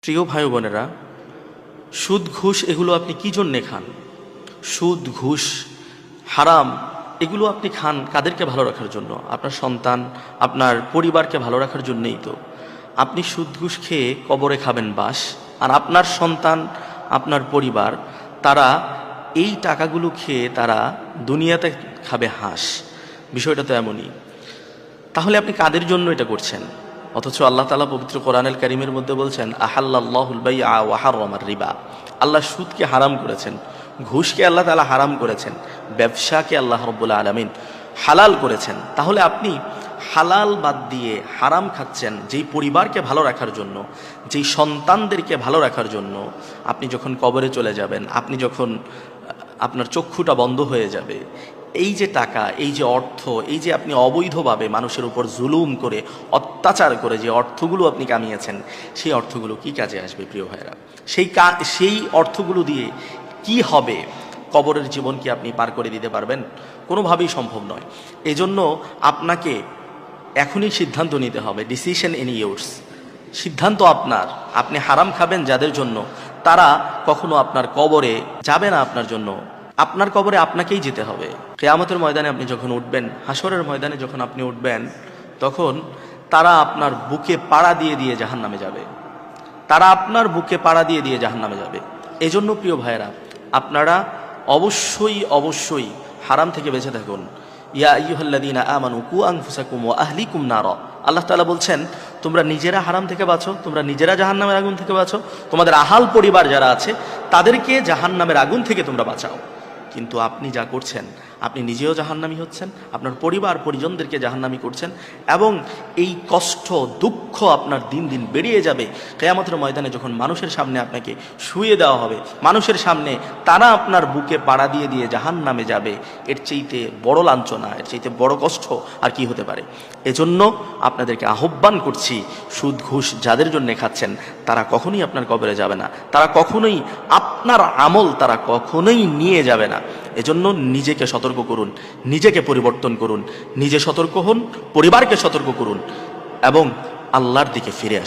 প্রিয় ভাই বোনেরা, সুদ ঘুষ এগুলো আপনি কি জন্যে খান? সুদ ঘুষ হারাম এগুলো আপনি খান কাদেরকে ভালো রাখার জন্য? আপনার সন্তান, আপনার পরিবারকে ভালো রাখার জন্যই তো। আপনি সুদ ঘুষ খেয়ে কবরে খাবেন বাস, আর আপনার সন্তান, আপনার পরিবার তারা এই টাকাগুলো খেয়ে তারা দুনিয়াতে খাবে হাঁস। বিষয়টা তো এমনই। তাহলে আপনি কাদের জন্য এটা করছেন? অথচ আল্লাহ তাআলা পবিত্র কোরআনুল কারীমের মধ্যে বলছেন, আহাল্লাল্লাহুল বাইআ ওয়া হাররামার রিবা। আল্লাহ সুদকে হারাম করেছেন, ঘুষকে আল্লাহ তাআলা হারাম করেছেন, ব্যবসাকে আল্লাহ রাব্বুল আলামিন হালাল করেছেন। তাহলে আপনি হালাল বাদ দিয়ে হারাম খাচ্ছেন যেই পরিবারকে ভালো রাখার জন্য, যেই সন্তানদেরকে ভালো রাখার জন্য। আপনি যখন কবরে চলে যাবেন, আপনি যখন আপনার চক্ষুটা বন্ধ হয়ে যাবে, এই যে টাকা, এই যে অর্থ, এই যে আপনি অবৈধভাবে মানুষের উপর জুলুম করে, অত্যাচার করে যে অর্থগুলো আপনি কামিয়েছেন, সেই অর্থগুলো কি কাজে আসবে প্রিয় ভাইরা? সেই অর্থগুলো দিয়ে কি হবে? কবরের জীবন কি আপনি পার করে দিতে পারবেন? কোনোভাবেই সম্ভব নয়। এজন্য আপনাকে এখনই সিদ্ধান্ত নিতে হবে। Decision in yours. সিদ্ধান্ত আপনার। আপনি হারাম খাবেন যাদের জন্য, তারা কখনো আপনার কবরে যাবে না আপনার জন্য। আপনার কবরে আপনাকেই যেতে হবে। কিয়ামতের ময়দানে আপনি যখন উঠবেন, হাসরের ময়দানে যখন আপনি উঠবেন, তখন তারা আপনার বুকে পাড়া দিয়ে দিয়ে জাহান্নামে যাবে। তারা আপনার বুকে পাড়া দিয়ে দিয়ে জাহান্নামে যাবে। এজন্য প্রিয় ভাইয়েরা, আপনারা অবশ্যই অবশ্যই হারাম থেকে বেঁচে থাকুন। ইয়া আইয়ুহাল্লাযীনা আমানু কু আনফুসাকুম ওয়া আহলিকুম নারা। আল্লাহ তাআলা বলছেন, তোমরা নিজেরা হারাম থেকে বাঁচো, তোমরা নিজেরা জাহান্নামের আগুন থেকে বাঁচো, তোমাদের আহাল পরিবার যারা আছে তাদেরকে জাহান্নামের আগুন থেকে তোমরা বাঁচাও। কিন্তু আপনি যা করছেন, আপনি নিজেও জাহান্নামী হচ্ছেন, আপনার পরিবার পরিজনদেরকে জাহান্নামী করছেন, এবং এই কষ্ট দুঃখ আপনার দিন দিন বেরিয়ে যাবে। কিয়ামতের ময়দানে যখন মানুষের সামনে আপনাকে শুইয়ে দেওয়া হবে, মানুষের সামনে তারা আপনার বুকে পাড়া দিয়ে দিয়ে জাহান্নামে যাবে, এর চাইতে বড় লাঞ্ছনা, এর চাইতে বড় কষ্ট আর কি হতে পারে? এজন্য আপনাদেরকে আহ্বান করছি, সুদ ঘুষ যাদের জন্য খাচ্ছেন তারা কখনোই আপনার কবরে যাবে না, তারা কখনোই আপনার আমল তারা কখনোই নিয়ে যাবে না। এজন্য নিজেকে সতর্ক করুন, নিজেকে পরিবর্তন করুন, নিজে সতর্ক হন, পরিবারকে সতর্ক করুন এবং আল্লাহর দিকে ফিরে আসুন।